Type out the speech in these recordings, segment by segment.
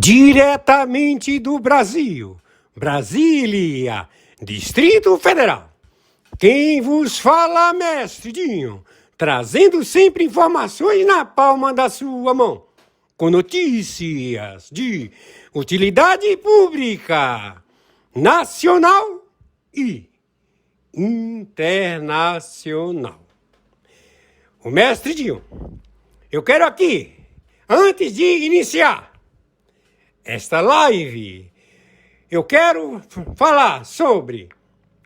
Diretamente do Brasil, Brasília, Distrito Federal. Quem vos fala, mestre Dinho, trazendo sempre informações na palma da sua mão, com notícias de utilidade pública, nacional e internacional. O mestre Dinho, eu quero aqui, antes de iniciar esta live, eu quero falar sobre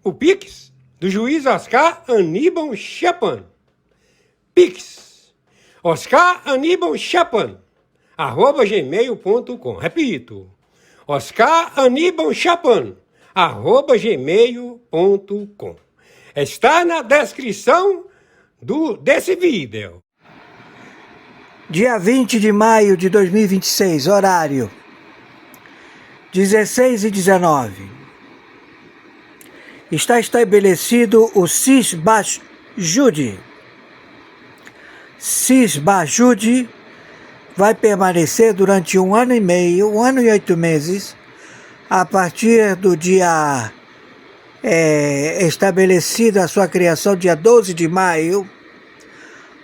o Pix do juiz Oscar Aníbal Chapan. Pix, Oscar Aníbal Chapan, @gmail.com. Repito, Oscar Aníbal Chapan, @gmail.com. Está na descrição desse vídeo. Dia 20 de maio de 2026, horário 16h19. Está estabelecido o Cisbajude. Cisbajude vai permanecer durante 1 ano e meio, 1 ano e 8 meses, a partir do dia estabelecida a sua criação, dia 12 de maio,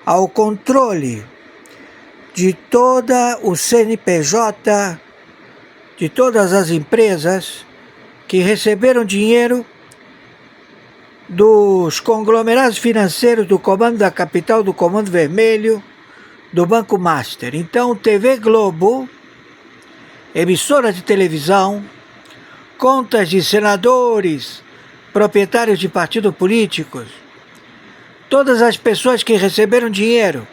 ao controle de toda o CNPJ, de todas as empresas que receberam dinheiro dos conglomerados financeiros do Comando da Capital, do Comando Vermelho, do Banco Master. Então, TV Globo, emissora de televisão, contas de senadores, proprietários de partidos políticos, todas as pessoas que receberam dinheiro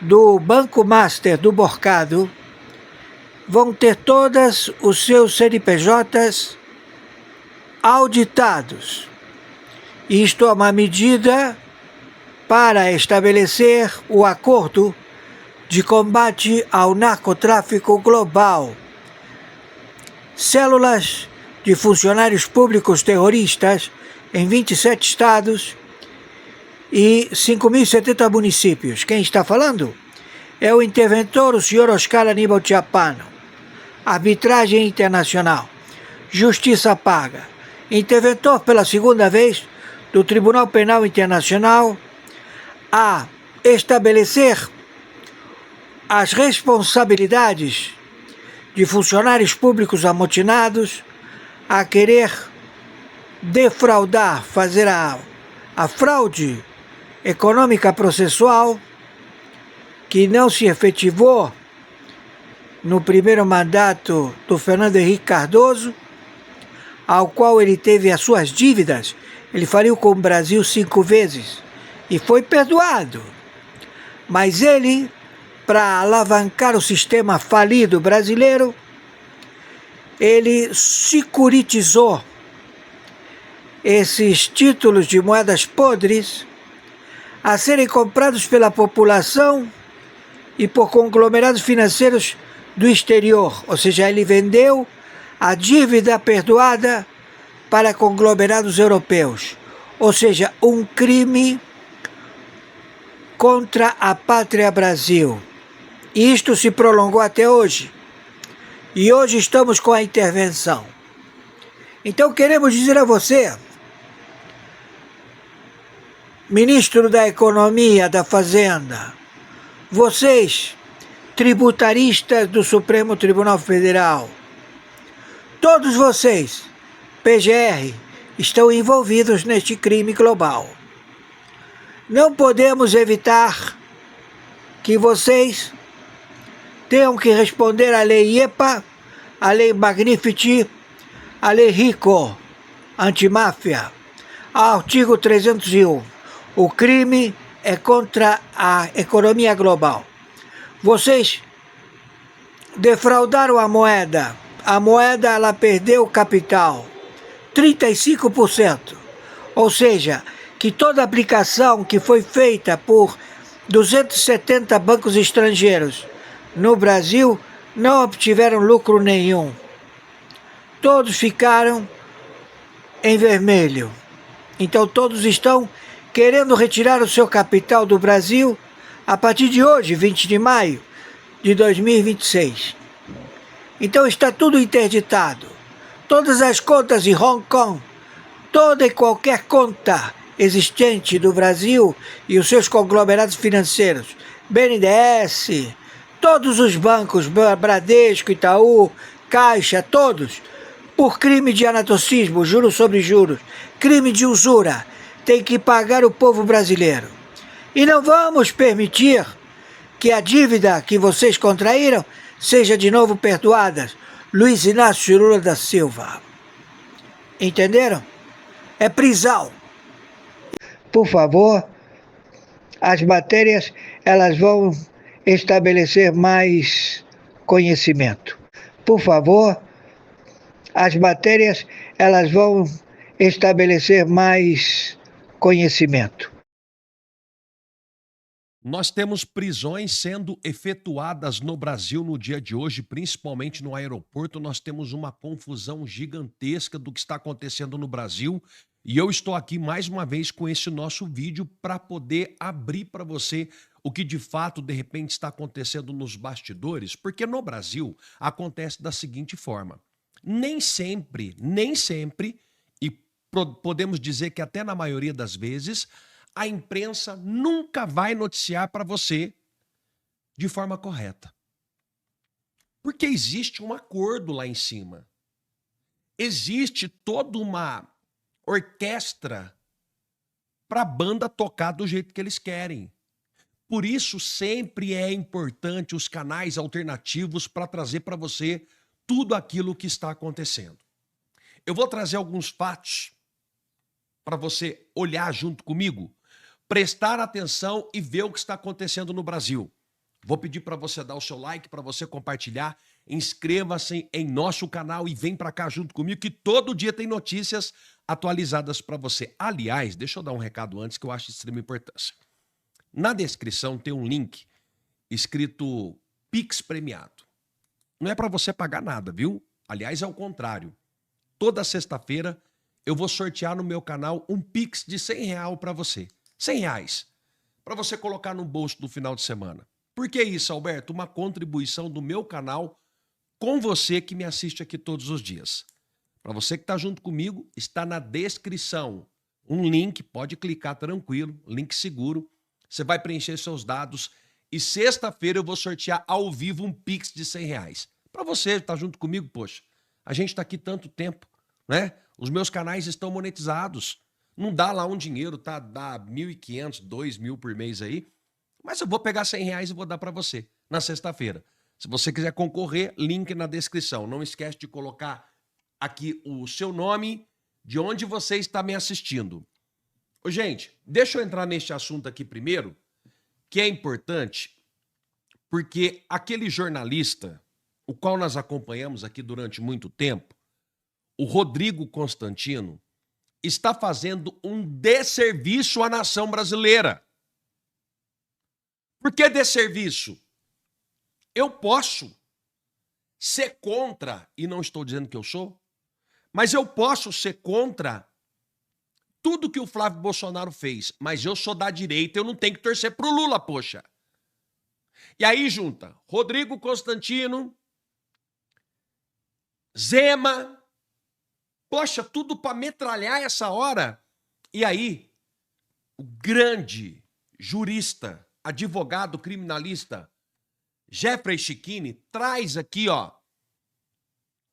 do Banco Master, do Borcado, vão ter todos os seus CNPJs auditados. Isto é uma medida para estabelecer o acordo de combate ao narcotráfico global. Células de funcionários públicos terroristas em 27 estados e 5.070 municípios. Quem está falando é o interventor, o senhor Oscar Aníbal Chapan. Arbitragem internacional, justiça paga. Interventor pela segunda vez do Tribunal Penal Internacional a estabelecer as responsabilidades de funcionários públicos amotinados a querer defraudar, fazer a fraude econômica processual que não se efetivou no primeiro mandato do Fernando Henrique Cardoso, ao qual ele teve as suas dívidas. Ele faliu com o Brasil 5 vezes e foi perdoado. Mas ele, para alavancar o sistema falido brasileiro, ele securitizou esses títulos de moedas podres a serem comprados pela população e por conglomerados financeiros do exterior. Ou seja, ele vendeu a dívida perdoada para conglomerados europeus. Ou seja, um crime contra a pátria Brasil. E isto se prolongou até hoje. E hoje estamos com a intervenção. Então queremos dizer a você, ministro da Economia, da Fazenda, vocês, tributaristas do Supremo Tribunal Federal, todos vocês, PGR, estão envolvidos neste crime global. Não podemos evitar que vocês tenham que responder à lei IEPA, à lei Magnifici, à lei RICO, antimáfia, ao artigo 301. O crime é contra a economia global. Vocês defraudaram a moeda. A moeda, ela perdeu capital, 35%. Ou seja, que toda aplicação que foi feita por 270 bancos estrangeiros no Brasil não obtiveram lucro nenhum. Todos ficaram em vermelho. Então todos estão querendo retirar o seu capital do Brasil a partir de hoje, 20 de maio de 2026. Então está tudo interditado. Todas as contas em Hong Kong, toda e qualquer conta existente do Brasil e os seus conglomerados financeiros, BNDES, todos os bancos, Bradesco, Itaú, Caixa, todos, por crime de anatocismo, juros sobre juros, crime de usura, tem que pagar o povo brasileiro. E não vamos permitir que a dívida que vocês contraíram seja de novo perdoada. Luiz Inácio Lula da Silva. Entenderam? É prisão. Por favor, as matérias elas vão estabelecer mais conhecimento. Por favor, as matérias elas vão estabelecer mais conhecimento. Nós temos prisões sendo efetuadas no Brasil no dia de hoje, principalmente no aeroporto. Nós temos uma confusão gigantesca do que está acontecendo no Brasil. E eu estou aqui mais uma vez com esse nosso vídeo para poder abrir para você o que de fato, de repente, está acontecendo nos bastidores. Porque no Brasil acontece da seguinte forma. Nem sempre, e podemos dizer que até na maioria das vezes, a imprensa nunca vai noticiar para você de forma correta. Porque existe um acordo lá em cima. Existe toda uma orquestra para a banda tocar do jeito que eles querem. Por isso sempre é importante os canais alternativos para trazer para você tudo aquilo que está acontecendo. Eu vou trazer alguns fatos para você olhar junto comigo, prestar atenção e ver o que está acontecendo no Brasil. Vou pedir para você dar o seu like, para você compartilhar, inscreva-se em nosso canal e vem para cá junto comigo que todo dia tem notícias atualizadas para você. Aliás, deixa eu dar um recado antes que eu acho de extrema importância. Na descrição tem um link escrito Pix Premiado. Não é para você pagar nada, viu? Aliás, é o contrário. Toda sexta-feira eu vou sortear no meu canal um Pix de R$100 para você. R$100 para você colocar no bolso do final de semana. Por que isso, Alberto? Uma contribuição do meu canal com você que me assiste aqui todos os dias. Para você que está junto comigo, está na descrição um link, pode clicar tranquilo, link seguro. Você vai preencher seus dados e sexta-feira eu vou sortear ao vivo um Pix de R$100. Para você que está junto comigo, poxa, a gente está aqui tanto tempo, né? Os meus canais estão monetizados. Não dá lá um dinheiro, tá? Dá 1.500, 2.000 por mês aí. Mas eu vou pegar R$100 e vou dar para você na sexta-feira. Se você quiser concorrer, link na descrição. Não esquece de colocar aqui o seu nome, de onde você está me assistindo. Ô, gente, deixa eu entrar neste assunto aqui primeiro, que é importante, porque aquele jornalista, o qual nós acompanhamos aqui durante muito tempo, o Rodrigo Constantino, está fazendo um desserviço à nação brasileira. Por que desserviço? Eu posso ser contra, e não estou dizendo que eu sou, mas eu posso ser contra tudo que o Flávio Bolsonaro fez, mas eu sou da direita, eu não tenho que torcer pro Lula, poxa. E aí junta Rodrigo Constantino, Zema, poxa, tudo para metralhar essa hora. E aí, o grande jurista, advogado criminalista, Jeffrey Chikine, traz aqui, ó,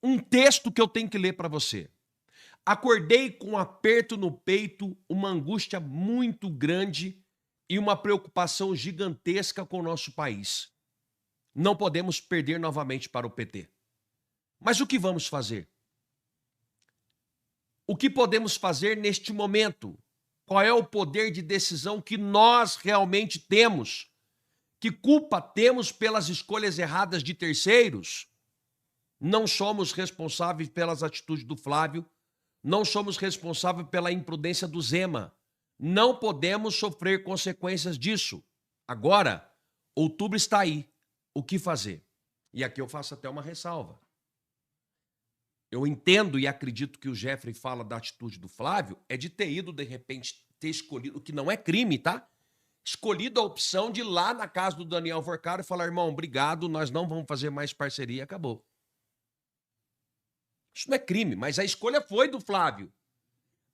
um texto que eu tenho que ler para você. Acordei com um aperto no peito, uma angústia muito grande e uma preocupação gigantesca com o nosso país. Não podemos perder novamente para o PT. Mas o que vamos fazer? O que podemos fazer neste momento? Qual é o poder de decisão que nós realmente temos? Que culpa temos pelas escolhas erradas de terceiros? Não somos responsáveis pelas atitudes do Flávio, não somos responsáveis pela imprudência do Zema. Não podemos sofrer consequências disso. Agora, outubro está aí. O que fazer? E aqui eu faço até uma ressalva. Eu entendo e acredito que o Jeffrey fala da atitude do Flávio é de ter ido, de repente, ter escolhido, o que não é crime, tá? Escolhido a opção de ir lá na casa do Daniel Forcaro e falar, irmão, obrigado, nós não vamos fazer mais parceria, acabou. Isso não é crime, mas a escolha foi do Flávio.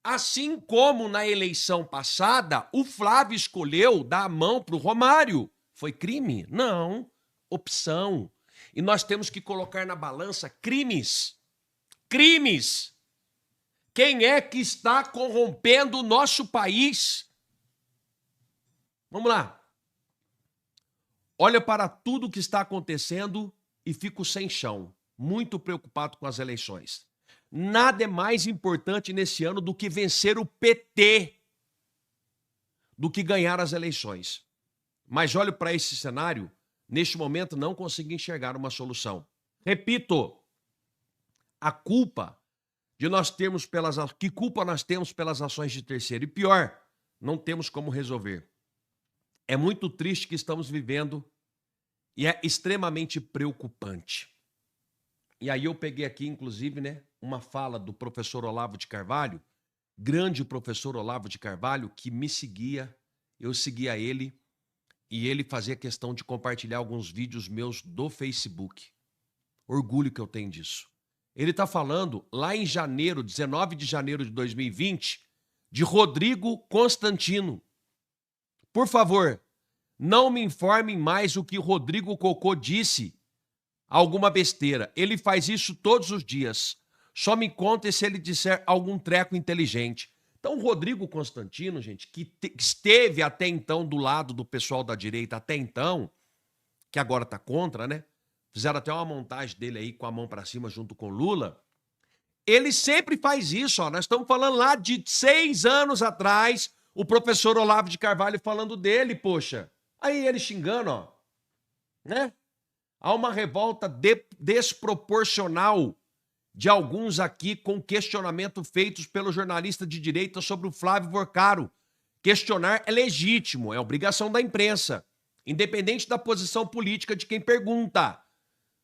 Assim como na eleição passada, o Flávio escolheu dar a mão para o Romário. Foi crime? Não. Opção. E nós temos que colocar na balança crimes. Crimes. Quem é que está corrompendo o nosso país? Vamos lá. Olha para tudo o que está acontecendo e fico sem chão. Muito preocupado com as eleições. Nada é mais importante nesse ano do que vencer o PT, do que ganhar as eleições. Mas olho para esse cenário, neste momento não consigo enxergar uma solução. Repito, a culpa de nós termos que culpa nós temos pelas ações de terceiro? E pior, não temos como resolver. É muito triste que estamos vivendo e é extremamente preocupante. E aí eu peguei aqui, inclusive, né, uma fala do professor Olavo de Carvalho, grande professor Olavo de Carvalho, que me seguia, eu seguia ele, e ele fazia questão de compartilhar alguns vídeos meus do Facebook. Orgulho que eu tenho disso. Ele está falando lá em janeiro, 19 de janeiro de 2020, de Rodrigo Constantino. Por favor, não me informem mais o que Rodrigo Cocô disse. Alguma besteira. Ele faz isso todos os dias. Só me conta se ele disser algum treco inteligente. Então, o Rodrigo Constantino, gente, que esteve até então do lado do pessoal da direita, até então, que agora tá contra, né? Fizeram até uma montagem dele aí com a mão para cima junto com Lula. Ele sempre faz isso, ó. Nós estamos falando lá de 6 anos atrás, o professor Olavo de Carvalho falando dele, poxa. Aí ele xingando, ó. Né? Há uma revolta desproporcional de alguns aqui com questionamento feitos pelo jornalista de direita sobre o Flávio Vorcaro. Questionar é legítimo, é obrigação da imprensa, independente da posição política de quem pergunta.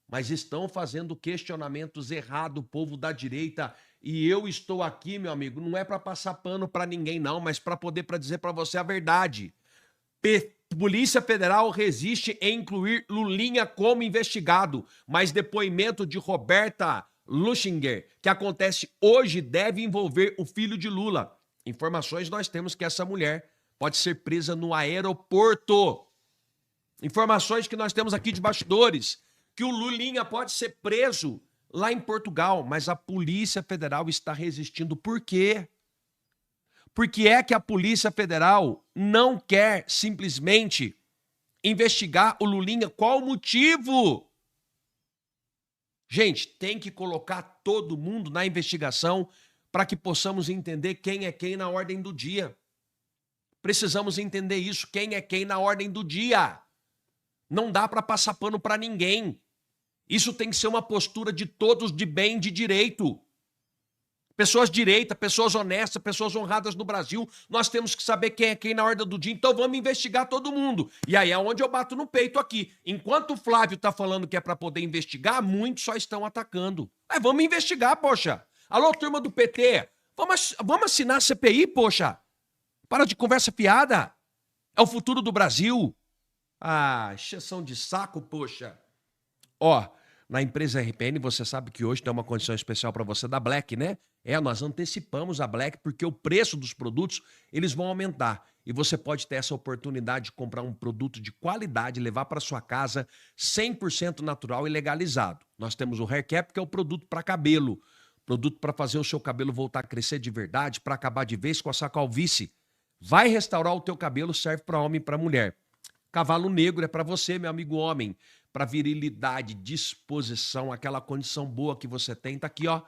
Mas estão fazendo questionamentos errados, o povo da direita, e eu estou aqui, meu amigo, não é para passar pano para ninguém não, mas para dizer para você a verdade. Polícia Federal resiste em incluir Lulinha como investigado, mas depoimento de Roberta Luchinger, que acontece hoje, deve envolver o filho de Lula. Informações nós temos que essa mulher pode ser presa no aeroporto. Informações que nós temos aqui de bastidores, que o Lulinha pode ser preso lá em Portugal, mas a Polícia Federal está resistindo. Por quê? Por que é que a Polícia Federal não quer simplesmente investigar o Lulinha? Qual o motivo? Gente, tem que colocar todo mundo na investigação para que possamos entender quem é quem na ordem do dia. Precisamos entender isso, quem é quem na ordem do dia. Não dá para passar pano para ninguém. Isso tem que ser uma postura de todos de bem, de direito. Pessoas direitas, pessoas honestas, pessoas honradas no Brasil, nós temos que saber quem é quem na ordem do dia, então vamos investigar todo mundo. E aí é onde eu bato no peito aqui. Enquanto o Flávio tá falando que é para poder investigar, muitos só estão atacando. Vamos investigar, poxa. Alô, turma do PT, vamos assinar a CPI, poxa. Para de conversa fiada. É o futuro do Brasil. Ah, exceção de saco, poxa. Ó, na empresa RPN, você sabe que hoje tem uma condição especial para você da Black, né? Nós antecipamos a Black porque o preço dos produtos, eles vão aumentar. E você pode ter essa oportunidade de comprar um produto de qualidade, levar para sua casa 100% natural e legalizado. Nós temos o Hair Cap, que é o produto para cabelo. Produto para fazer o seu cabelo voltar a crescer de verdade, para acabar de vez com essa calvície. Vai restaurar o teu cabelo, serve para homem e para mulher. Cavalo Negro é para você, meu amigo homem. Para virilidade, disposição, aquela condição boa que você tem, tá aqui, ó.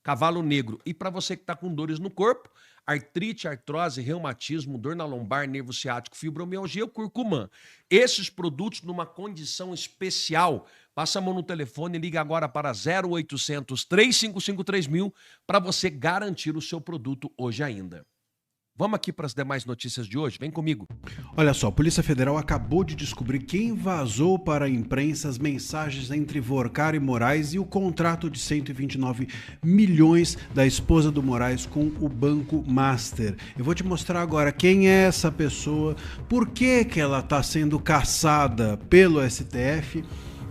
Cavalo Negro. E para você que está com dores no corpo, artrite, artrose, reumatismo, dor na lombar, nervo ciático, fibromialgia, o curcumã. Esses produtos numa condição especial. Passa a mão no telefone e liga agora para 0800 355 3000 para você garantir o seu produto hoje ainda. Vamos aqui para as demais notícias de hoje? Vem comigo. Olha só, a Polícia Federal acabou de descobrir quem vazou para a imprensa as mensagens entre Vorcaro e Moraes e o contrato de 129 milhões da esposa do Moraes com o Banco Master. Eu vou te mostrar agora quem é essa pessoa, por que ela está sendo caçada pelo STF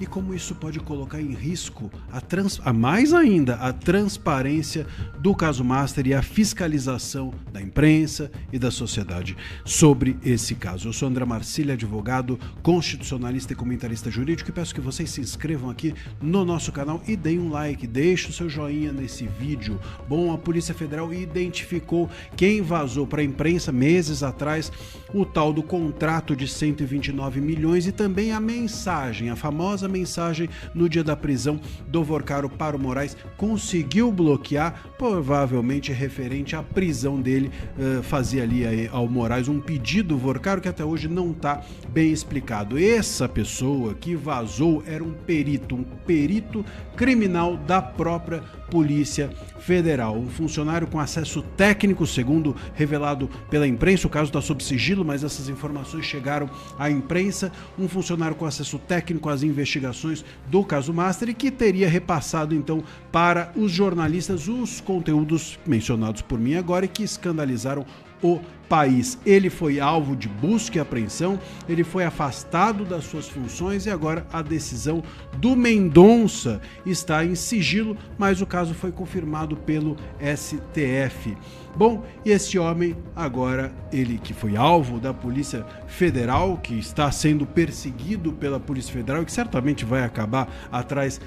e como isso pode colocar em risco mais ainda a transparência do caso Master e a fiscalização da imprensa e da sociedade sobre esse caso. Eu sou André Marcília, advogado, constitucionalista e comentarista jurídico, e peço que vocês se inscrevam aqui no nosso canal e deem um like, deixe o seu joinha nesse vídeo. Bom, a Polícia Federal identificou quem vazou para a imprensa meses atrás o tal do contrato de 129 milhões e também a mensagem, a famosa mensagem no dia da prisão do Vorcaro Paro Moraes, conseguiu bloquear, provavelmente referente à prisão dele, fazia ali ao Moraes um pedido Vorcaro que até hoje não está bem explicado. Essa pessoa que vazou era um perito criminal da própria Polícia Federal, um funcionário com acesso técnico, segundo revelado pela imprensa. O caso está sob sigilo, mas essas informações chegaram à imprensa. Um funcionário com acesso técnico às investigações do caso Master e que teria repassado então para os jornalistas os conteúdos mencionados por mim agora e que escandalizaram o país. Ele foi alvo de busca e apreensão, ele foi afastado das suas funções e agora a decisão do Mendonça está em sigilo, mas o caso foi confirmado pelo STF. Bom, e esse homem agora, ele que foi alvo da Polícia Federal, que está sendo perseguido pela Polícia Federal e que certamente vai acabar atrás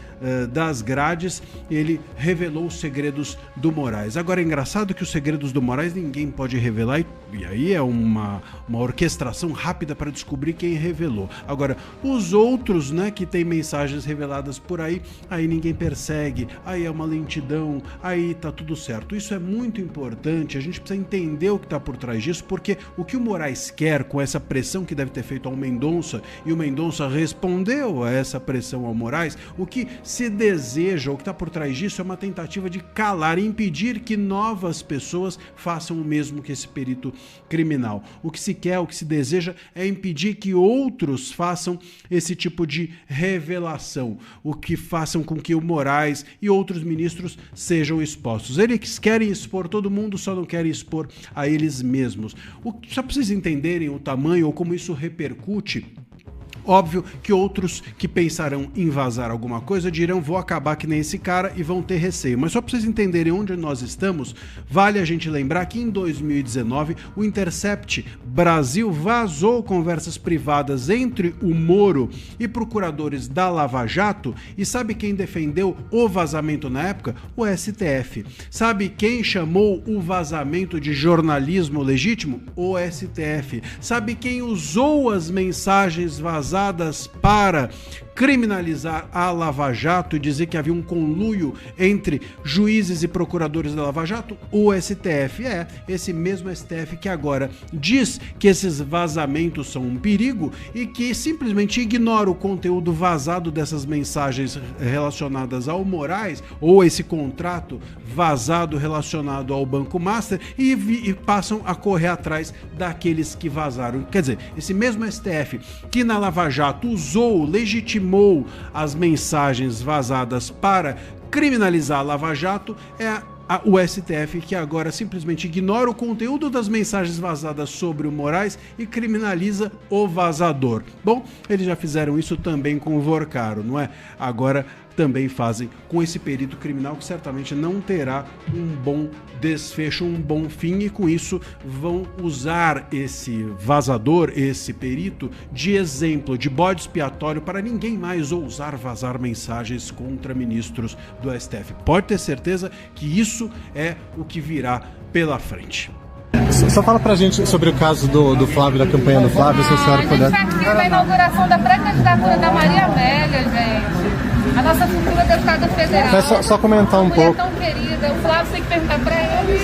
das grades, ele revelou os segredos do Moraes. Agora é engraçado que os segredos do Moraes ninguém pode revelar e aí é uma orquestração rápida para descobrir quem revelou. Agora, os outros, né, que tem mensagens reveladas por aí ninguém persegue, aí é uma lentidão, aí tá tudo certo. Isso é muito importante. A gente precisa entender o que está por trás disso, porque o que o Moraes quer com essa pressão que deve ter feito ao Mendonça, e o Mendonça respondeu a essa pressão ao Moraes, o que se deseja, o que está por trás disso é uma tentativa de calar e impedir que novas pessoas façam o mesmo que esse perito criminal. O que se quer, o que se deseja é impedir que outros façam esse tipo de revelação, o que façam com que o Moraes e outros ministros sejam expostos. Eles querem expor todo mundo, só não querem expor a eles mesmos. Só para vocês entenderem o tamanho ou como isso repercute, óbvio que outros que pensarão em vazar alguma coisa dirão, vou acabar que nem esse cara, e vão ter receio. Mas só para vocês entenderem onde nós estamos, vale a gente lembrar que em 2019 o Intercept Brasil vazou conversas privadas entre o Moro e procuradores da Lava Jato, e sabe quem defendeu o vazamento na época? O STF. Sabe quem chamou o vazamento de jornalismo legítimo? O STF. Sabe quem usou as mensagens vazadas para criminalizar a Lava Jato e dizer que havia um conluio entre juízes e procuradores da Lava Jato? O STF. É esse mesmo STF que agora diz que esses vazamentos são um perigo e que simplesmente ignora o conteúdo vazado dessas mensagens relacionadas ao Moraes ou esse contrato vazado relacionado ao Banco Master e passam a correr atrás daqueles que vazaram. Quer dizer, esse mesmo STF que na Lava Jato legitimou as mensagens vazadas para criminalizar a Lava Jato, é o STF que agora simplesmente ignora o conteúdo das mensagens vazadas sobre o Moraes e criminaliza o vazador. Bom, eles já fizeram isso também com o Vorcaro, não é? Agora também fazem com esse perito criminal que certamente não terá um bom desfecho, um bom fim, e com isso vão usar esse vazador, esse perito, de exemplo, de bode expiatório para ninguém mais ousar vazar mensagens contra ministros do STF. Pode ter certeza que isso é o que virá pela frente. Só fala pra gente sobre o caso do Flávio, da campanha do Flávio, se a senhora puder. A gente está aqui na inauguração da pré-candidatura da Maria Amélia, gente. A nossa futura deputada federal. Mas só comentar um pouco. Tão querida, o Flávio tem que perguntar pra ele.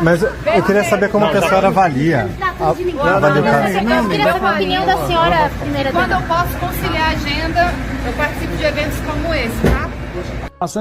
Mas eu queria saber como que a senhora avalia. Eu queria saber a opinião da senhora primeira. Quando eu posso conciliar a agenda, eu participo de eventos como esse, tá?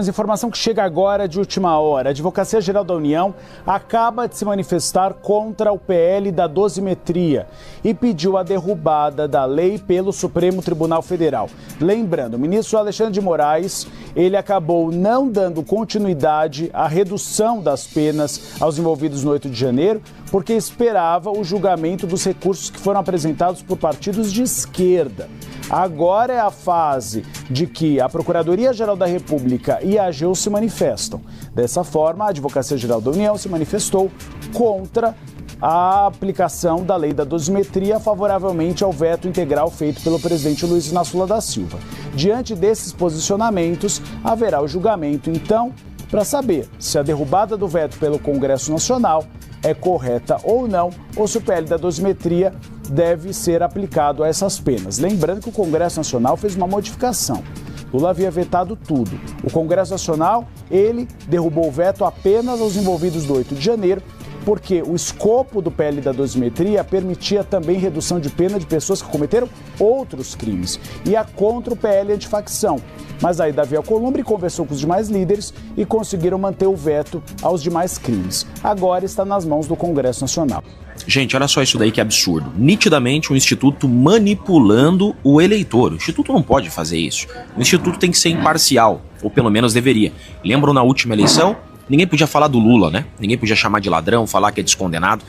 Informação que chega agora de última hora. A Advocacia Geral da União acaba de se manifestar contra o PL da dosimetria e pediu a derrubada da lei pelo Supremo Tribunal Federal. Lembrando, o ministro Alexandre de Moraes, ele acabou não dando continuidade à redução das penas aos envolvidos no 8 de janeiro, porque esperava o julgamento dos recursos que foram apresentados por partidos de esquerda. Agora é a fase de que a Procuradoria-Geral da República e a AGU se manifestam. Dessa forma, a Advocacia-Geral da União se manifestou contra a aplicação da lei da dosimetria favoravelmente ao veto integral feito pelo presidente Luiz Inácio Lula da Silva. Diante desses posicionamentos, haverá o julgamento, então, para saber se a derrubada do veto pelo Congresso Nacional é correta ou não, ou se o PL da dosimetria deve ser aplicado a essas penas. Lembrando que o Congresso Nacional fez uma modificação. Lula havia vetado tudo. O Congresso Nacional, ele derrubou o veto apenas aos envolvidos do 8 de janeiro, porque o escopo do PL da dosimetria permitia também redução de pena de pessoas que cometeram outros crimes. Ia contra o PL antifacção. Mas aí Davi Alcolumbre conversou com os demais líderes e conseguiram manter o veto aos demais crimes. Agora está nas mãos do Congresso Nacional. Gente, olha só isso daí que absurdo. Nitidamente um instituto manipulando o eleitor. O instituto não pode fazer isso. O instituto tem que ser imparcial, ou pelo menos deveria. Lembram na última eleição? Ninguém podia falar do Lula, né? Ninguém podia chamar de ladrão, falar que é descondenado.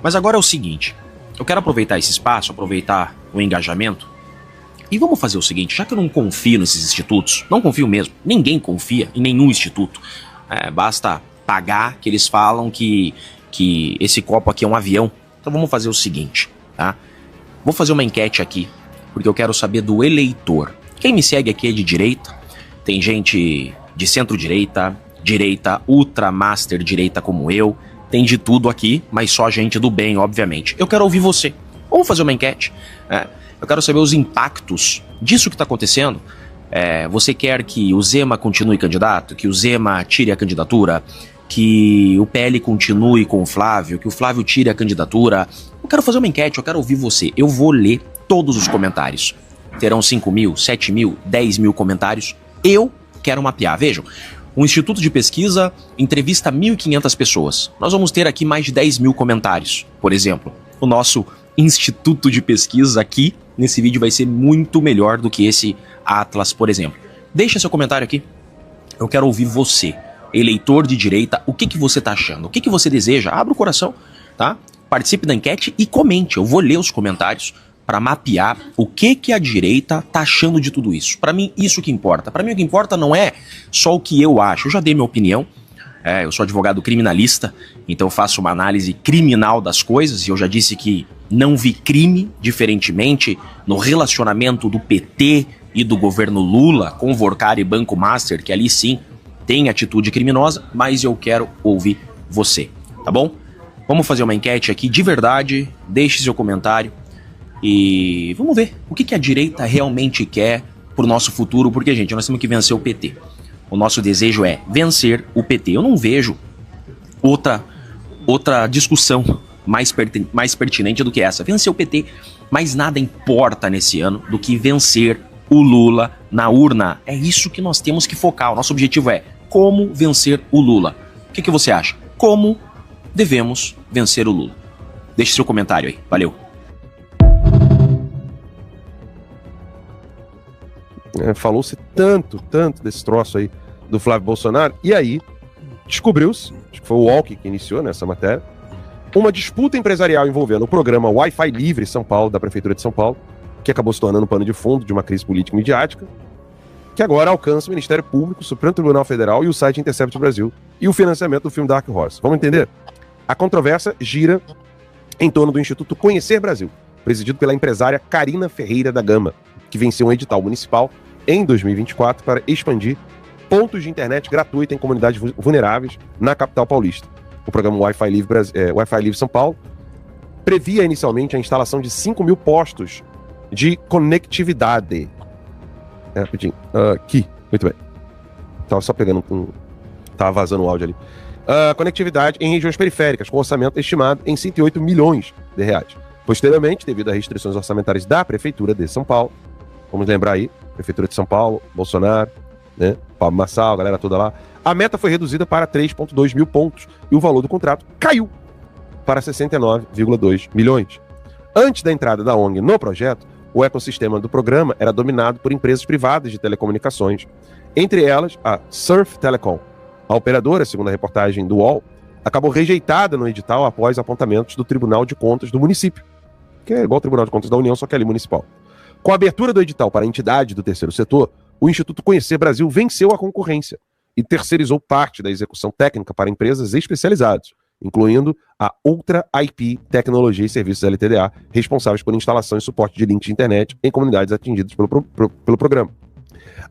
Mas agora é o seguinte, eu quero aproveitar esse espaço, aproveitar o engajamento, e vamos fazer o seguinte, já que eu não confio nesses institutos, não confio mesmo, ninguém confia em nenhum instituto, basta pagar que eles falam que esse copo aqui é um avião. Então vamos fazer o seguinte, tá? Vou fazer uma enquete aqui, porque eu quero saber do eleitor. Quem me segue aqui é de direita, tem gente de centro-direita, direita, ultra master direita como eu, tem de tudo aqui, mas só gente do bem, obviamente. Eu quero ouvir você. Vamos fazer uma enquete. Eu quero saber os impactos disso que está acontecendo. Você quer que o Zema continue candidato, que o Zema tire a candidatura, que o PL continue com o Flávio, que o Flávio tire a candidatura? Eu quero fazer uma enquete, eu quero ouvir você. Eu vou ler todos os comentários. Terão 5 mil, 7 mil, 10 mil comentários. Eu quero mapear. Vejam, um instituto de pesquisa entrevista 1.500 pessoas. Nós vamos ter aqui mais de 10 mil comentários. Por exemplo, o nosso instituto de pesquisa aqui, nesse vídeo, vai ser muito melhor do que esse Atlas, por exemplo. Deixa seu comentário aqui. Eu quero ouvir você, eleitor de direita, o que você tá achando? O que você deseja? Abra o coração, tá? Participe da enquete e comente. Eu vou ler os comentários para mapear o que a direita tá achando de tudo isso. Para mim, isso que importa. Para mim, o que importa não é só o que eu acho. Eu já dei minha opinião. Eu sou advogado criminalista, então eu faço uma análise criminal das coisas e eu já disse que não vi crime, diferentemente, no relacionamento do PT e do governo Lula com Vorcar e Banco Master, que ali sim tem atitude criminosa, mas eu quero ouvir você, tá bom? Vamos fazer uma enquete aqui de verdade, deixe seu comentário e vamos ver o que a direita realmente quer pro nosso futuro, porque, gente, nós temos que vencer o PT. O nosso desejo é vencer o PT. Eu não vejo outra discussão mais pertinente do que essa. Vencer o PT, mas nada importa nesse ano do que vencer o Lula na urna. É isso que nós temos que focar. O nosso objetivo é como vencer o Lula. O que você acha? Como devemos vencer o Lula? Deixe seu comentário aí. Valeu. Falou-se tanto desse troço aí do Flávio Bolsonaro, e aí descobriu-se, acho que foi o Walker que iniciou nessa matéria, uma disputa empresarial envolvendo o programa Wi-Fi Livre São Paulo, da Prefeitura de São Paulo, que acabou se tornando um pano de fundo de uma crise política e midiática, que agora alcança o Ministério Público, o Supremo Tribunal Federal e o site Intercept Brasil, e o financiamento do filme Dark Horse. Vamos entender? A controvérsia gira em torno do Instituto Conhecer Brasil, presidido pela empresária Karina Ferreira da Gama, que venceu um edital municipal em 2024 para expandir pontos de internet gratuita em comunidades vulneráveis na capital paulista. O programa Wi-Fi Livre São Paulo previa inicialmente a instalação de 5 mil postos de conectividade. Rapidinho. Aqui. Muito bem. Tava só pegando tava vazando o áudio ali. Conectividade em regiões periféricas, com orçamento estimado em 108 milhões de reais. Posteriormente, devido a restrições orçamentárias da Prefeitura de São Paulo, vamos lembrar aí, Prefeitura de São Paulo, Bolsonaro, né, Pablo Marçal, a galera toda lá, a meta foi reduzida para 3,2 mil pontos e o valor do contrato caiu para 69,2 milhões. Antes da entrada da ONG no projeto, o ecossistema do programa era dominado por empresas privadas de telecomunicações, entre elas a Surf Telecom. A operadora, segundo a reportagem do UOL, acabou rejeitada no edital após apontamentos do Tribunal de Contas do município, que é igual ao Tribunal de Contas da União, só que é ali municipal. Com a abertura do edital para a entidade do terceiro setor, o Instituto Conhecer Brasil venceu a concorrência e terceirizou parte da execução técnica para empresas especializadas, incluindo a Ultra IP Tecnologia e Serviços LTDA, responsáveis por instalação e suporte de links de internet em comunidades atingidas pelo programa.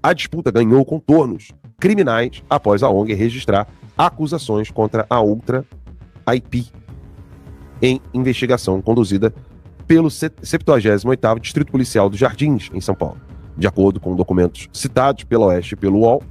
A disputa ganhou contornos criminais após a ONG registrar acusações contra a Ultra IP em investigação conduzida pelo 78º Distrito Policial dos Jardins, em São Paulo. De acordo com documentos citados pela Oeste e pelo UOL,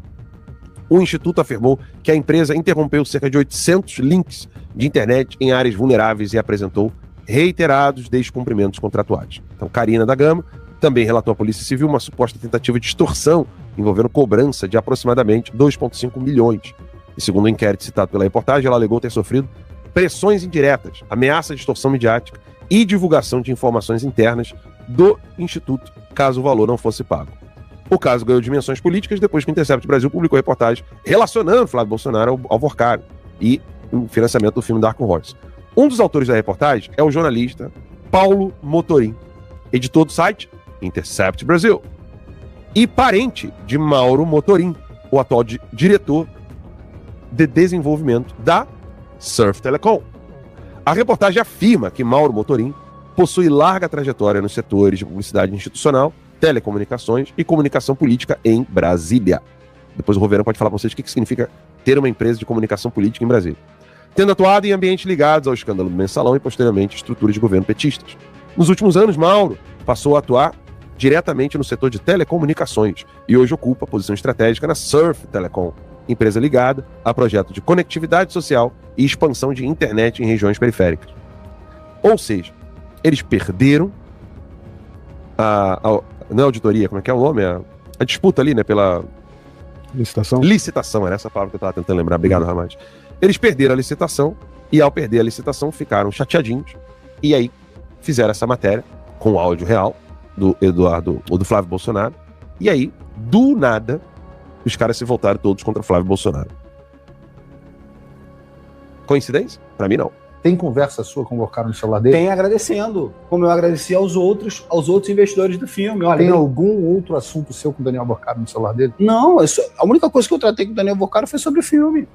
o Instituto afirmou que a empresa interrompeu cerca de 800 links de internet em áreas vulneráveis e apresentou reiterados descumprimentos contratuais. Então, Karina da Gama também relatou à Polícia Civil uma suposta tentativa de extorsão envolvendo cobrança de aproximadamente 2,5 milhões. E segundo o inquérito citado pela reportagem, ela alegou ter sofrido pressões indiretas, ameaça de extorsão midiática e divulgação de informações internas do Instituto, caso o valor não fosse pago. O caso ganhou dimensões políticas depois que o Intercept Brasil publicou reportagem relacionando Flávio Bolsonaro ao Vorcaro e o financiamento do filme Dark Horse. Um dos autores da reportagem é o jornalista Paulo Motorim, editor do site Intercept Brasil, e parente de Mauro Motorim, o atual diretor de desenvolvimento da Surf Telecom. A reportagem afirma que Mauro Motorim possui larga trajetória nos setores de publicidade institucional, telecomunicações e comunicação política em Brasília. Depois o Roverão pode falar para vocês o que significa ter uma empresa de comunicação política em Brasília. Tendo atuado em ambientes ligados ao escândalo do Mensalão e posteriormente estruturas de governo petistas. Nos últimos anos, Mauro passou a atuar diretamente no setor de telecomunicações e hoje ocupa a posição estratégica na Surf Telecom, empresa ligada a projetos de conectividade social e expansão de internet em regiões periféricas. Ou seja, eles perderam não é auditoria, como é que é o nome? A disputa ali, né, pela... Licitação, era essa palavra que eu estava tentando lembrar. Obrigado, Ramad. Eles perderam a licitação e ao perder a licitação ficaram chateadinhos e aí fizeram essa matéria com o áudio real do Eduardo ou do Flávio Bolsonaro e aí, do nada, os caras se voltaram todos contra o Flávio Bolsonaro. Coincidência? Pra mim, não. Tem conversa sua com o Vorcaro no celular dele? Tem, agradecendo, como eu agradeci aos outros investidores do filme. Olha, tem algum outro assunto seu com o Daniel Vorcaro no celular dele? Não, a única coisa que eu tratei com o Daniel Vorcaro foi sobre o filme.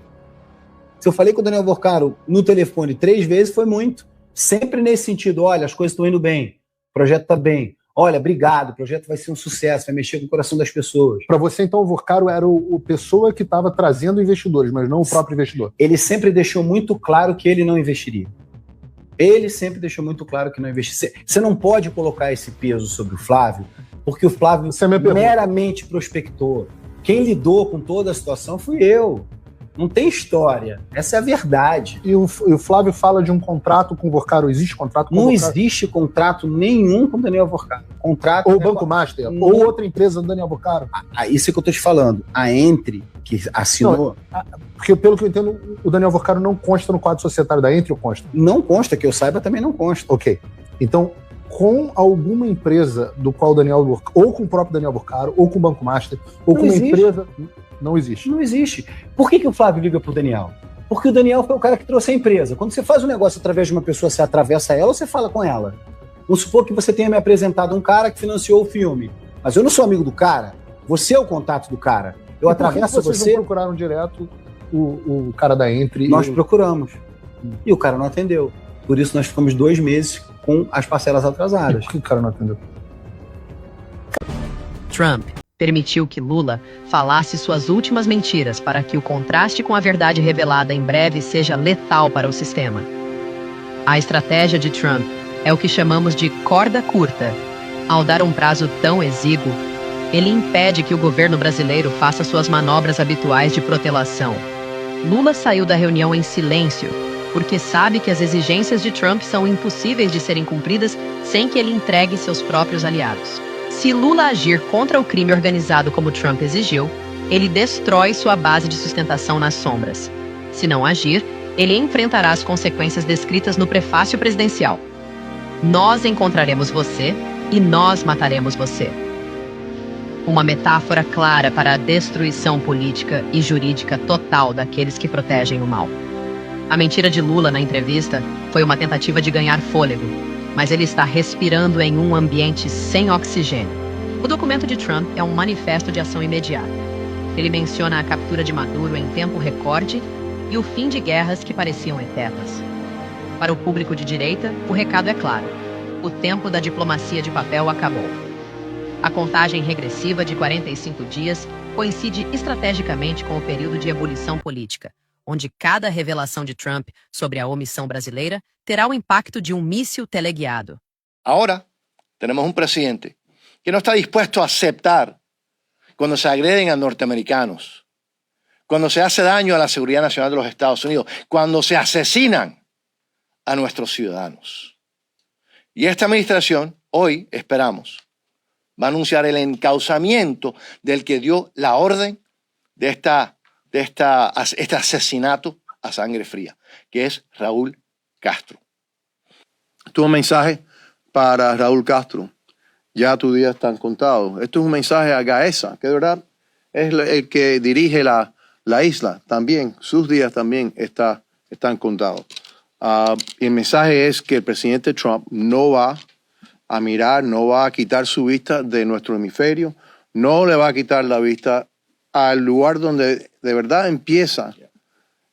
Se eu falei com o Daniel Vorcaro no telefone 3 vezes, foi muito. Sempre nesse sentido, olha, as coisas estão indo bem, o projeto está bem. Olha, obrigado, o projeto vai ser um sucesso, vai mexer com o coração das pessoas. Para você, então, o Vorcaro era o pessoa que estava trazendo investidores, mas não o próprio investidor. Ele sempre deixou muito claro que ele não investiria. Ele sempre deixou muito claro que não investiria. Você não pode colocar esse peso sobre o Flávio, porque o Flávio meramente prospectou. Quem lidou com toda a situação fui eu. Não tem história. Essa é a verdade. E o Flávio fala de um contrato com o Vorcaro. Existe contrato com o Vorcaro? Não existe contrato nenhum com o Daniel Vorcaro. Contrato ou o Banco Master, ou outra empresa do Daniel Vorcaro. Isso é que eu estou te falando. A Entre, que assinou... Não, porque, pelo que eu entendo, o Daniel Vorcaro não consta no quadro societário da Entre ou consta? Não consta, que eu saiba também não consta. Ok. Então, com alguma empresa do qual o Daniel Vorcaro, ou com o próprio Daniel Vorcaro, ou com o Banco Master, ou com uma empresa... Não existe. Não existe. Por que o Flávio liga pro Daniel? Porque o Daniel foi o cara que trouxe a empresa. Quando você faz um negócio através de uma pessoa, você atravessa ela ou você fala com ela? Vamos supor que você tenha me apresentado um cara que financiou o filme. Mas eu não sou amigo do cara. Você é o contato do cara. Eu atravesso você... Vocês não procuraram direto o cara da Entre? Nós procuramos. E o cara não atendeu. Por isso nós ficamos 2 meses com as parcelas atrasadas. E por que o cara não atendeu? Trump permitiu que Lula falasse suas últimas mentiras para que o contraste com a verdade revelada em breve seja letal para o sistema. A estratégia de Trump é o que chamamos de corda curta. Ao dar um prazo tão exíguo, ele impede que o governo brasileiro faça suas manobras habituais de protelação. Lula saiu da reunião em silêncio, porque sabe que as exigências de Trump são impossíveis de serem cumpridas sem que ele entregue seus próprios aliados. Se Lula agir contra o crime organizado como Trump exigiu, ele destrói sua base de sustentação nas sombras. Se não agir, ele enfrentará as consequências descritas no prefácio presidencial. Nós encontraremos você e nós mataremos você. Uma metáfora clara para a destruição política e jurídica total daqueles que protegem o mal. A mentira de Lula na entrevista foi uma tentativa de ganhar fôlego. mas ele está respirando em um ambiente sem oxigênio. O documento de Trump é um manifesto de ação imediata. Ele menciona a captura de Maduro em tempo recorde e o fim de guerras que pareciam eternas. Para o público de direita, o recado é claro: o tempo da diplomacia de papel acabou. A contagem regressiva de 45 dias coincide estrategicamente com o período de ebulição política, onde cada revelação de Trump sobre a omissão brasileira terá o impacto de um míssil teleguiado. Ahora tenemos un presidente que no está dispuesto a aceptar cuando se agreden a norteamericanos, cuando se hace daño a la seguridad nacional de los Estados Unidos, cuando se asesinan a nuestros ciudadanos. Y esta administración, hoy, esperamos, va a anunciar el encauzamiento del que dio la orden de este asesinato a sangre fría, que es Raúl Castro. Esto es un mensaje para Raúl Castro. Ya tus días están contados. Esto es un mensaje a Gaesa, que de verdad es el que dirige la isla. También, sus días también están contados. Y el mensaje es que el presidente Trump no va a mirar, no va a quitar su vista de nuestro hemisferio, no le va a quitar la vista al lugar donde de verdad empieza.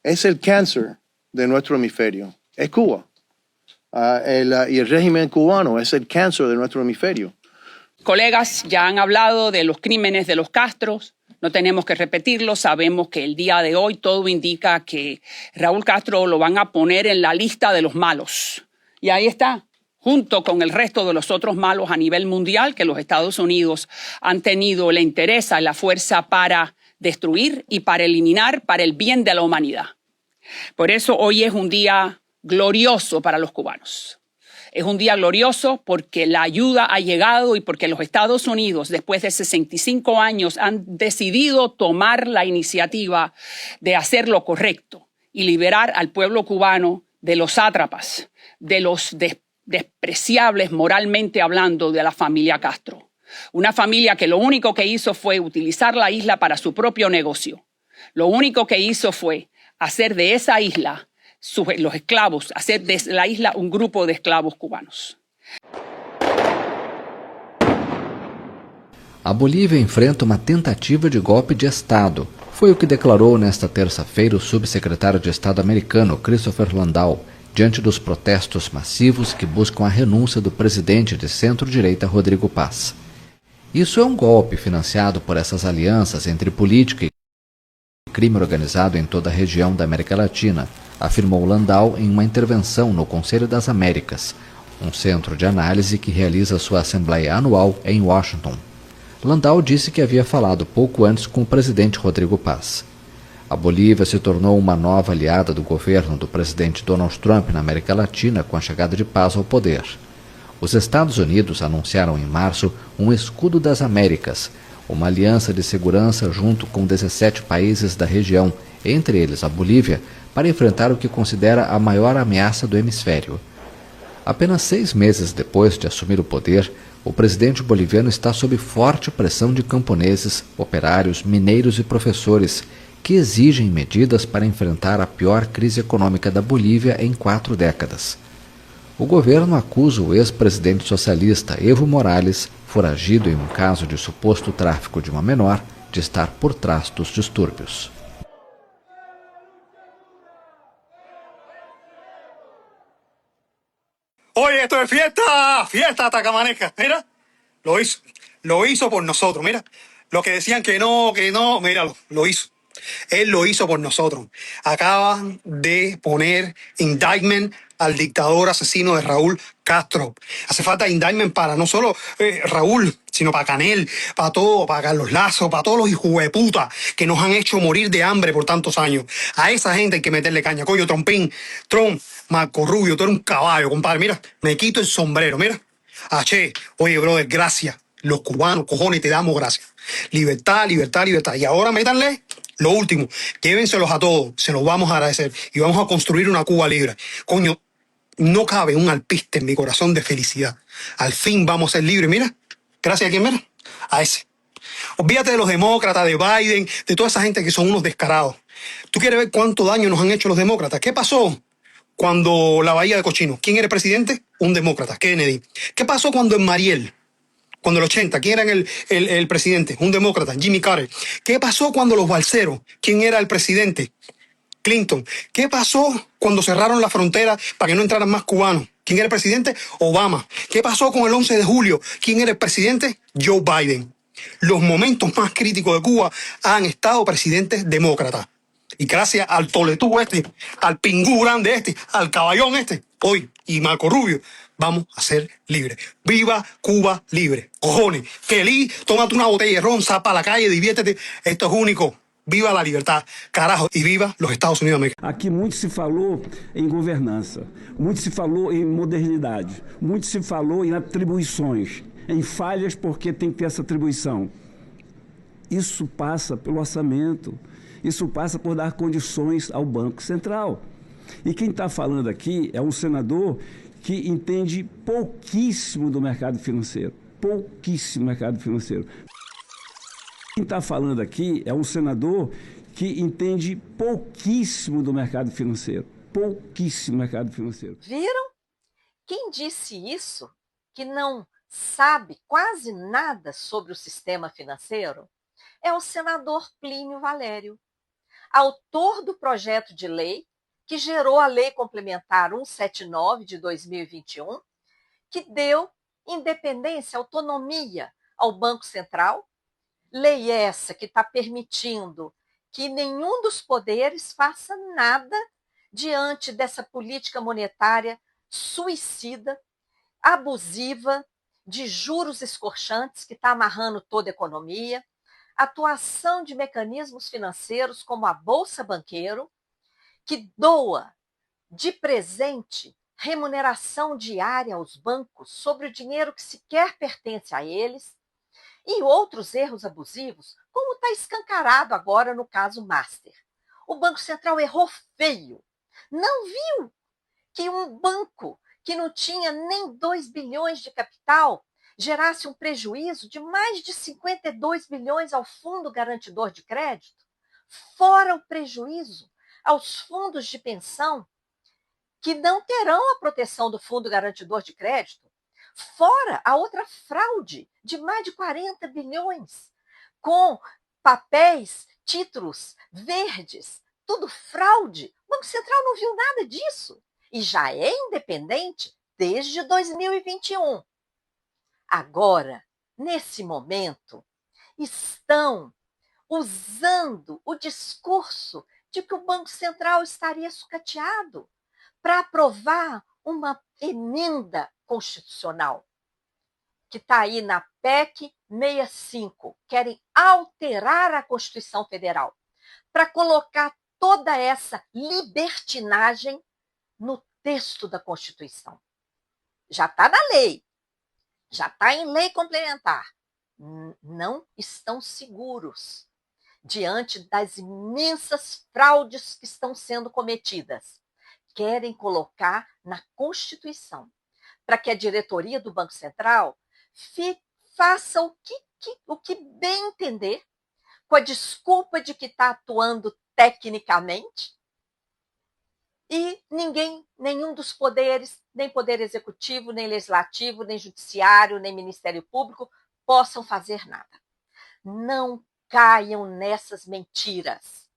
Es el cáncer de nuestro hemisferio, es Cuba. Y el régimen cubano es el cáncer de nuestro hemisferio. Colegas ya han hablado de los crímenes de los Castros, no tenemos que repetirlo, sabemos que el día de hoy todo indica que Raúl Castro lo van a poner en la lista de los malos. Y ahí está, junto con el resto de los otros malos a nivel mundial que los Estados Unidos han tenido la interés, la fuerza para destruir y para eliminar para el bien de la humanidad. Por eso hoy es un día glorioso para los cubanos. Es un día glorioso porque la ayuda ha llegado y porque los Estados Unidos, después de 65 años, han decidido tomar la iniciativa de hacer lo correcto y liberar al pueblo cubano de los sátrapas, de los despreciables moralmente hablando de la familia Castro. Una familia que lo único que hizo fue utilizar la isla para su propio negocio. Lo único que hizo fue hacer de esa isla los esclavos, hacer de la isla un grupo de esclavos cubanos. A Bolívia enfrenta uma tentativa de golpe de Estado. Foi o que declarou nesta terça-feira o subsecretário de Estado americano, Christopher Landau, diante dos protestos massivos que buscam a renúncia do presidente de centro-direita Rodrigo Paz. Isso é um golpe financiado por essas alianças entre política e crime organizado em toda a região da América Latina, afirmou Landau em uma intervenção no Conselho das Américas, um centro de análise que realiza sua assembleia anual em Washington. Landau disse que havia falado pouco antes com o presidente Rodrigo Paz. A Bolívia se tornou uma nova aliada do governo do presidente Donald Trump na América Latina com a chegada de Paz ao poder. Os Estados Unidos anunciaram em março um Escudo das Américas, uma aliança de segurança junto com 17 países da região, entre eles a Bolívia, para enfrentar o que considera a maior ameaça do hemisfério. Apenas 6 meses depois de assumir o poder, o presidente boliviano está sob forte pressão de camponeses, operários, mineiros e professores, que exigem medidas para enfrentar a pior crise econômica da Bolívia em 4 décadas. O governo acusa o ex-presidente socialista Evo Morales, foragido em um caso de suposto tráfico de uma menor, de estar por trás dos distúrbios. Oye, esto es fiesta, fiesta Tacamaneca, mira, lo hizo por nosotros, mira, los que decían que no, míralo, lo hizo. Él lo hizo por nosotros. Acaban de poner indictment al dictador asesino de Raúl Castro. Hace falta indictment para no solo Raúl, sino para Canel, para todo, para Carlos Lazo, para todos los hijueputas que nos han hecho morir de hambre por tantos años. A esa gente hay que meterle caña. Coño, Trompín, Trump, Marco Rubio, tú eres un caballo, compadre. Mira, me quito el sombrero, mira. Che, oye, brother, gracias. Los cubanos, cojones, te damos gracias. Libertad, libertad, libertad. Y ahora métanle lo último, llévenselos a todos, se los vamos a agradecer y vamos a construir una Cuba libre. Coño, no cabe un alpiste en mi corazón de felicidad. Al fin vamos a ser libres. Mira, gracias a quién, mira, a ese. Olvídate de los demócratas, de Biden, de toda esa gente que son unos descarados. ¿Tú quieres ver cuánto daño nos han hecho los demócratas? ¿Qué pasó cuando la Bahía de Cochinos? ¿Quién era el presidente? Un demócrata, Kennedy. ¿Qué pasó cuando en Mariel? Cuando el 80, ¿quién era el presidente? Un demócrata, Jimmy Carter. ¿Qué pasó cuando los balseros? ¿Quién era el presidente? Clinton. ¿Qué pasó cuando cerraron la frontera para que no entraran más cubanos? ¿Quién era el presidente? Obama. ¿Qué pasó con el 11 de julio? ¿Quién era el presidente? Joe Biden. Los momentos más críticos de Cuba han estado presidentes demócratas. Y gracias al toletú este, al pingú grande este, al caballón este, hoy, y Marco Rubio, vamos a ser libres. ¡Viva Cuba libre! Cojones, Kelly, tómate una botella de ron, zapa a la calle, diviértete. Esto es único. Viva la libertad, carajo, e viva los Estados Unidos de América. Aqui muito se falou em governança, muito se falou em modernidade, muito se falou em atribuições, em falhas porque tem que ter essa atribuição. Isso passa pelo orçamento, isso passa por dar condições ao Banco Central. E quem está falando aqui é um senador que entende pouquíssimo do mercado financeiro, pouquíssimo mercado financeiro. Quem está falando aqui é um senador que entende pouquíssimo do mercado financeiro. Pouquíssimo mercado financeiro. Viram? Quem disse isso, que não sabe quase nada sobre o sistema financeiro, é o senador Plínio Valério, autor do projeto de lei que gerou a Lei Complementar 179 de 2021, que deu independência, autonomia ao Banco Central. Lei essa que está permitindo que nenhum dos poderes faça nada diante dessa política monetária suicida, abusiva, de juros escorchantes, que está amarrando toda a economia, atuação de mecanismos financeiros como a Bolsa Banqueiro, que doa de presente remuneração diária aos bancos sobre o dinheiro que sequer pertence a eles, e outros erros abusivos, como está escancarado agora no caso Master. O Banco Central errou feio. Não viu que um banco que não tinha nem 2 bilhões de capital gerasse um prejuízo de mais de 52 bilhões ao Fundo Garantidor de Crédito, fora o prejuízo aos fundos de pensão, que não terão a proteção do Fundo Garantidor de Crédito, fora a outra fraude de mais de 40 bilhões, com papéis, títulos verdes, tudo fraude. O Banco Central não viu nada disso e já é independente desde 2021. Agora, nesse momento, estão usando o discurso de que o Banco Central estaria sucateado para aprovar uma emenda constitucional, que está aí na PEC 65. Querem alterar a Constituição Federal para colocar toda essa libertinagem no texto da Constituição. Já está na lei, já está em lei complementar. Não estão seguros diante das imensas fraudes que estão sendo cometidas. Querem colocar na Constituição para que a diretoria do Banco Central faça o que bem entender, com a desculpa de que está atuando tecnicamente, e nenhum dos poderes, nem Poder Executivo, nem Legislativo, nem Judiciário, nem Ministério Público, possam fazer nada. Não caiam nessas mentiras.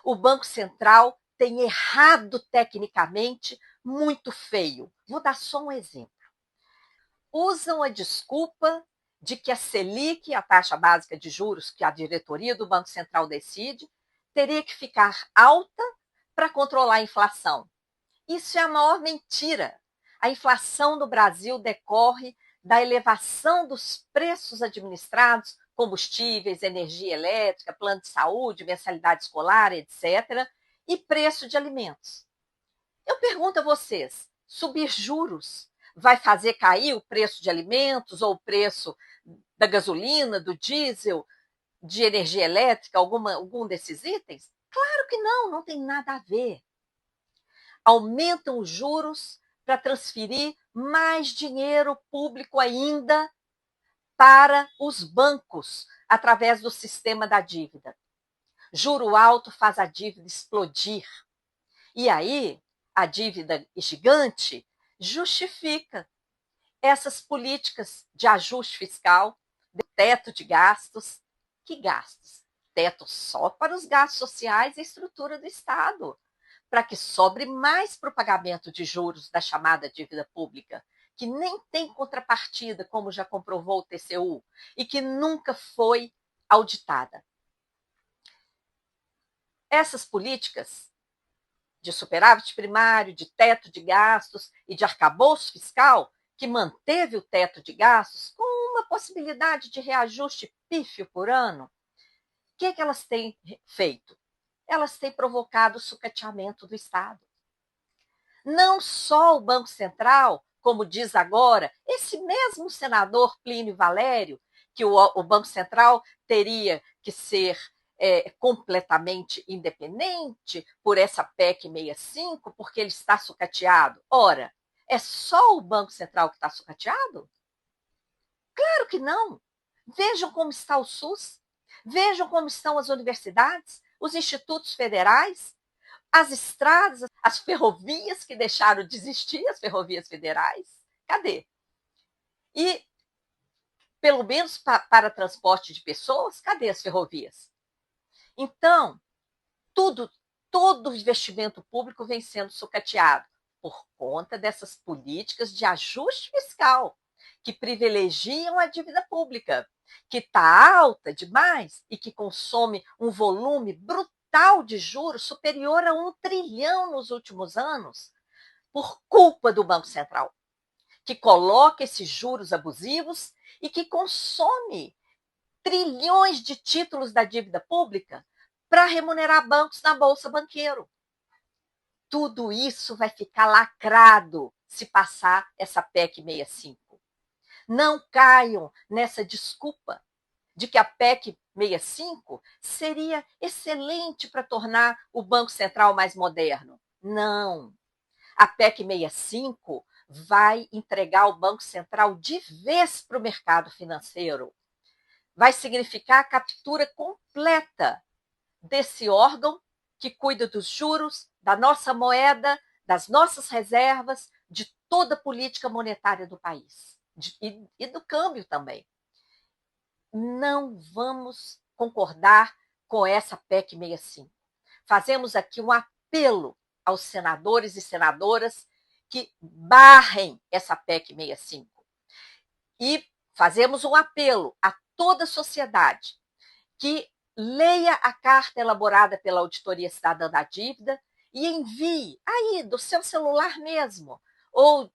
O Banco Central tem errado tecnicamente muito feio. Vou dar só um exemplo. Usam a desculpa de que a Selic, a taxa básica de juros que a diretoria do Banco Central decide, teria que ficar alta para controlar a inflação. Isso é a maior mentira. A inflação no Brasil decorre da elevação dos preços administrados, combustíveis, energia elétrica, plano de saúde, mensalidade escolar, etc., e preço de alimentos. Eu pergunto a vocês, subir juros vai fazer cair o preço de alimentos ou o preço da gasolina, do diesel, de energia elétrica, algum desses itens? Claro que não, não tem nada a ver. Aumentam os juros para transferir mais dinheiro público ainda para os bancos, através do sistema da dívida. Juro alto faz a dívida explodir. E aí, a dívida gigante, justifica essas políticas de ajuste fiscal, de teto de gastos. Que gastos? Teto só para os gastos sociais e estrutura do Estado, para que sobre mais para o pagamento de juros da chamada dívida pública, que nem tem contrapartida, como já comprovou o TCU, e que nunca foi auditada. Essas políticas de superávit primário, de teto de gastos e de arcabouço fiscal, que manteve o teto de gastos com uma possibilidade de reajuste pífio por ano, o que elas têm feito? Elas têm provocado o sucateamento do Estado. Não só o Banco Central, como diz agora esse mesmo senador Plínio Valério, que o Banco Central teria que ser completamente independente por essa PEC 65, porque ele está sucateado. Ora, é só o Banco Central que está sucateado? Claro que não. Vejam como está o SUS, vejam como estão as universidades, os institutos federais, as estradas, as ferrovias que deixaram de existir, as ferrovias federais. Cadê? E, pelo menos para transporte de pessoas, cadê as ferrovias? Então, todo o investimento público vem sendo sucateado por conta dessas políticas de ajuste fiscal que privilegiam a dívida pública, que está alta demais e que consome um volume brutal de juros superior a 1 trilhão nos últimos anos, por culpa do Banco Central, que coloca esses juros abusivos e que consome trilhões de títulos da dívida pública para remunerar bancos na Bolsa Banqueiro. Tudo isso vai ficar lacrado se passar essa PEC 65. Não caiam nessa desculpa de que a PEC 65 seria excelente para tornar o Banco Central mais moderno. Não. A PEC 65 vai entregar o Banco Central de vez para o mercado financeiro. Vai significar a captura completa desse órgão que cuida dos juros, da nossa moeda, das nossas reservas, de toda a política monetária do país e do câmbio também. Não vamos concordar com essa PEC 65. Fazemos aqui um apelo aos senadores e senadoras que barrem essa PEC 65. E fazemos um apelo a toda a sociedade que leia a carta elaborada pela Auditoria Cidadã da Dívida e envie aí do seu celular mesmo ou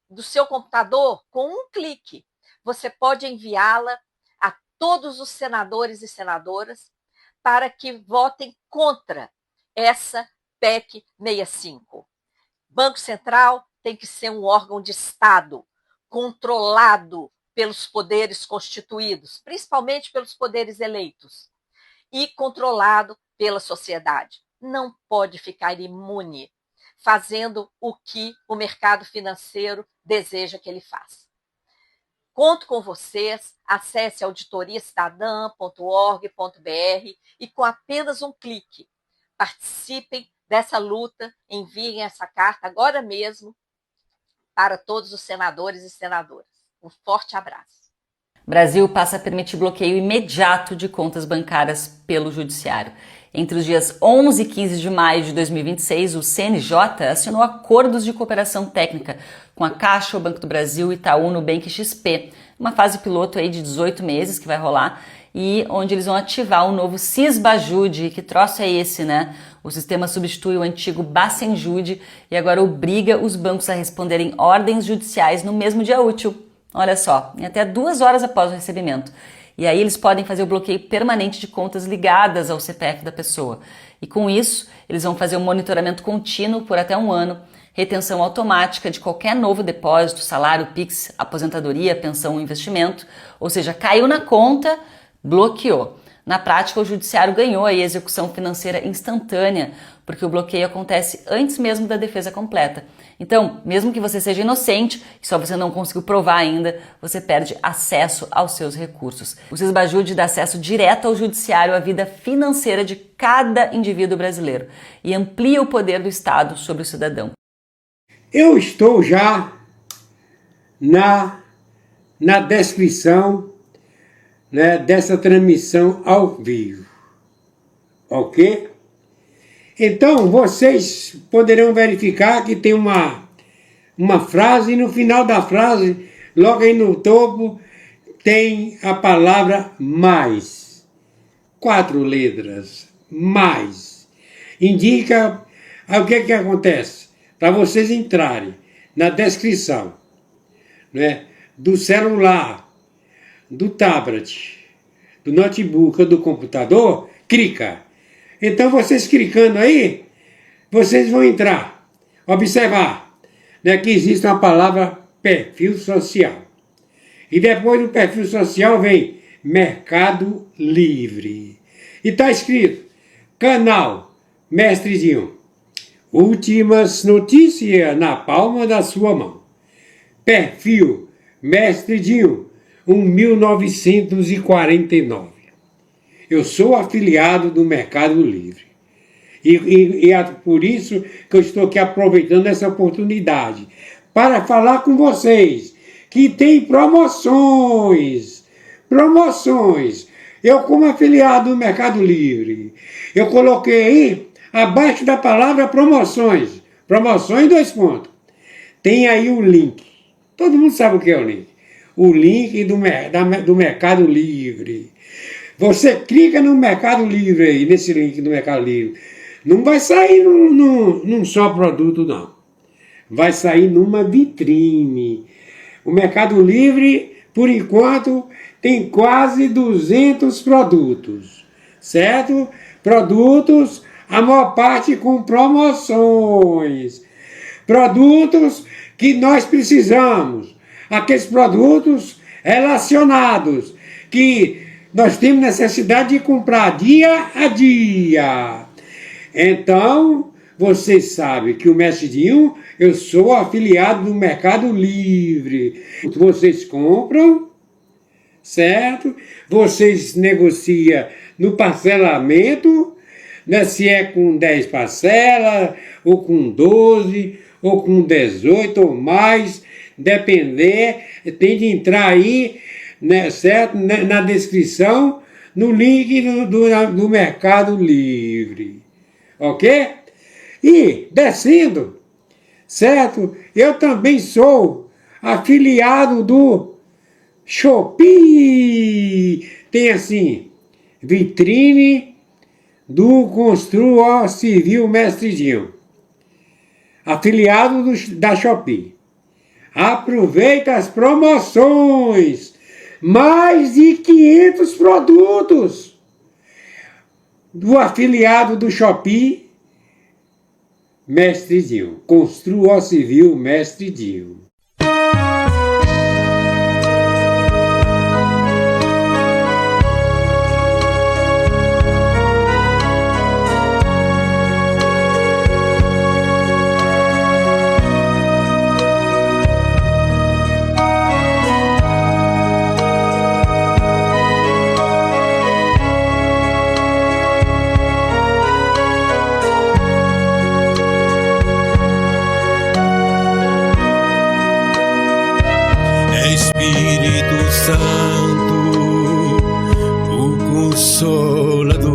do seu computador com um clique. Você pode enviá-la a todos os senadores e senadoras para que votem contra essa PEC 65. Banco Central tem que ser um órgão de Estado, controlado pelos poderes constituídos, principalmente pelos poderes eleitos, e controlado pela sociedade. Não pode ficar imune, fazendo o que o mercado financeiro deseja que ele faça. Conto com vocês, acesse auditoriacidadã.org.br e com apenas um clique, participem dessa luta, enviem essa carta agora mesmo para todos os senadores e senadoras. Um forte abraço. Brasil passa a permitir bloqueio imediato de contas bancárias pelo Judiciário. Entre os dias 11 e 15 de maio de 2026, o CNJ assinou acordos de cooperação técnica com a Caixa, o Banco do Brasil, Itaú, Nubank e XP. Uma fase piloto aí de 18 meses que vai rolar e onde eles vão ativar o novo Sisbajude. Que troço é esse, né? O sistema substitui o antigo Bacenjude e agora obriga os bancos a responderem ordens judiciais no mesmo dia útil. Olha só, em até 2 horas após o recebimento. E aí eles podem fazer o bloqueio permanente de contas ligadas ao CPF da pessoa. E com isso, eles vão fazer um monitoramento contínuo por até 1 ano, retenção automática de qualquer novo depósito, salário, Pix, aposentadoria, pensão ou investimento. Ou seja, caiu na conta, bloqueou. Na prática, o Judiciário ganhou a execução financeira instantânea, porque o bloqueio acontece antes mesmo da defesa completa. Então, mesmo que você seja inocente e só você não conseguiu provar ainda, você perde acesso aos seus recursos. O Sisbajude dá acesso direto ao Judiciário à vida financeira de cada indivíduo brasileiro e amplia o poder do Estado sobre o cidadão. Eu estou já na descrição, né, dessa transmissão ao vivo. Ok? Então, vocês poderão verificar que tem uma frase, e no final da frase, logo aí no topo, tem a palavra mais. 4 letras. Mais. Indica o que acontece. Para vocês entrarem na descrição, né, do celular, do tablet, do notebook ou do computador, clica. Então vocês clicando aí, vocês vão entrar, observar, né, que existe uma palavra perfil social. E depois do perfil social vem Mercado Livre. E está escrito, canal Mestre Dinho. Últimas notícias na palma da sua mão. Perfil Mestre Dinho, 1949. Eu sou afiliado do Mercado Livre. E é por isso que eu estou aqui aproveitando essa oportunidade para falar com vocês que tem promoções. Promoções. Eu, como afiliado do Mercado Livre, eu coloquei aí, abaixo da palavra promoções. Promoções 2 pontos. Tem aí o link. Todo mundo sabe o que é o link. O link do Mercado Livre. Você clica no Mercado Livre aí, nesse link do Mercado Livre. Não vai sair num só produto, não. Vai sair numa vitrine. O Mercado Livre, por enquanto, tem quase 200 produtos. Certo? Produtos, a maior parte com promoções. Produtos que nós precisamos. Aqueles produtos relacionados que nós temos necessidade de comprar dia a dia. Então, vocês sabem que o Mestre Dinho, eu sou afiliado do Mercado Livre. Vocês compram, certo? Vocês negociam no parcelamento, né? Se é com 10 parcelas, ou com 12, ou com 18 ou mais, depender, tem de entrar aí, né, certo? Na descrição, no link do Mercado Livre. Ok? E, descendo, certo? Eu também sou afiliado do Shopee. Tem assim, vitrine do Construa Civil Mestre Dinho. Afiliado da Shopee. Aproveita as promoções. Mais de 500 produtos do afiliado do Shopee, Mestre Dinho. Construa Civil Mestre Dinho. Espírito Santo, o Consolador,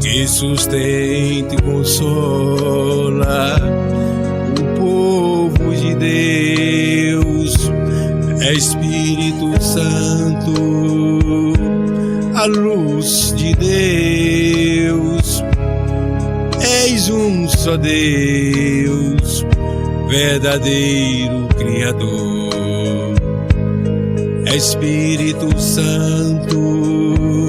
que sustenta e consola o povo de Deus. É Espírito Santo, a luz de Deus. És um só Deus, verdadeiro Criador. Espírito Santo,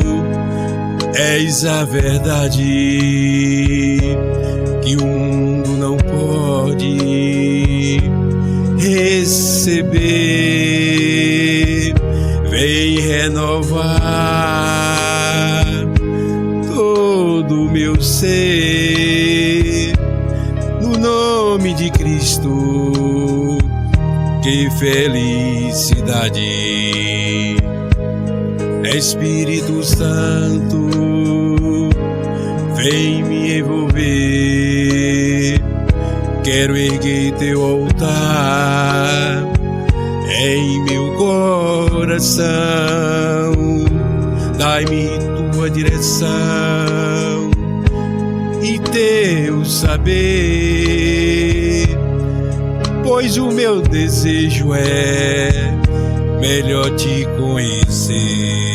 és a verdade que o mundo não pode receber. Vem renovar todo o meu ser no nome de Cristo. Que felicidade! Espírito Santo, vem me envolver quero erguer teu altar em meu coração. Dai-me tua direção e teu saber, pois o meu desejo é melhor te conhecer.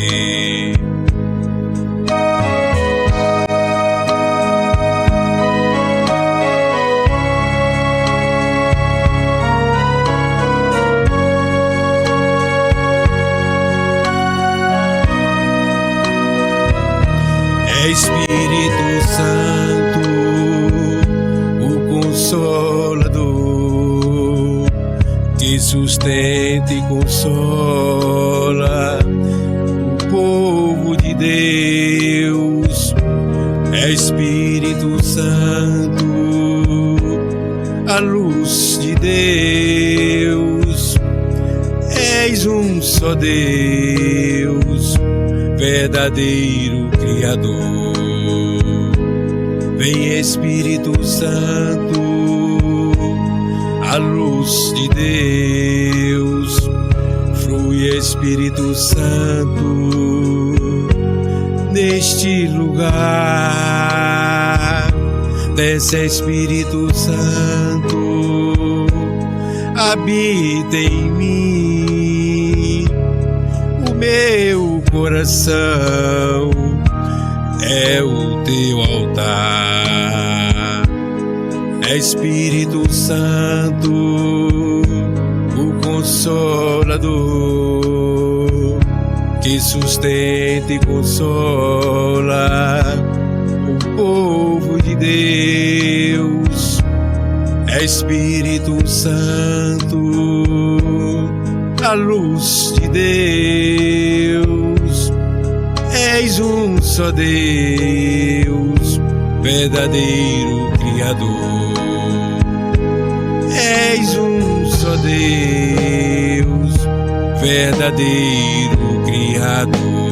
Espírito Santo, o Consolador, que sustenta e consola o povo de Deus. Espírito Santo, a luz de Deus, és um só Deus, verdadeiro Criador. Vem Espírito Santo, a luz de Deus, flui Espírito Santo neste lugar. Desce Espírito Santo, habita em mim, o meu coração é o teu altar. Espírito Santo, o Consolador, que sustenta e consola o povo de Deus. Espírito Santo, a luz de Deus, és um só Deus, verdadeiro Criador. És um só Deus, verdadeiro Criador.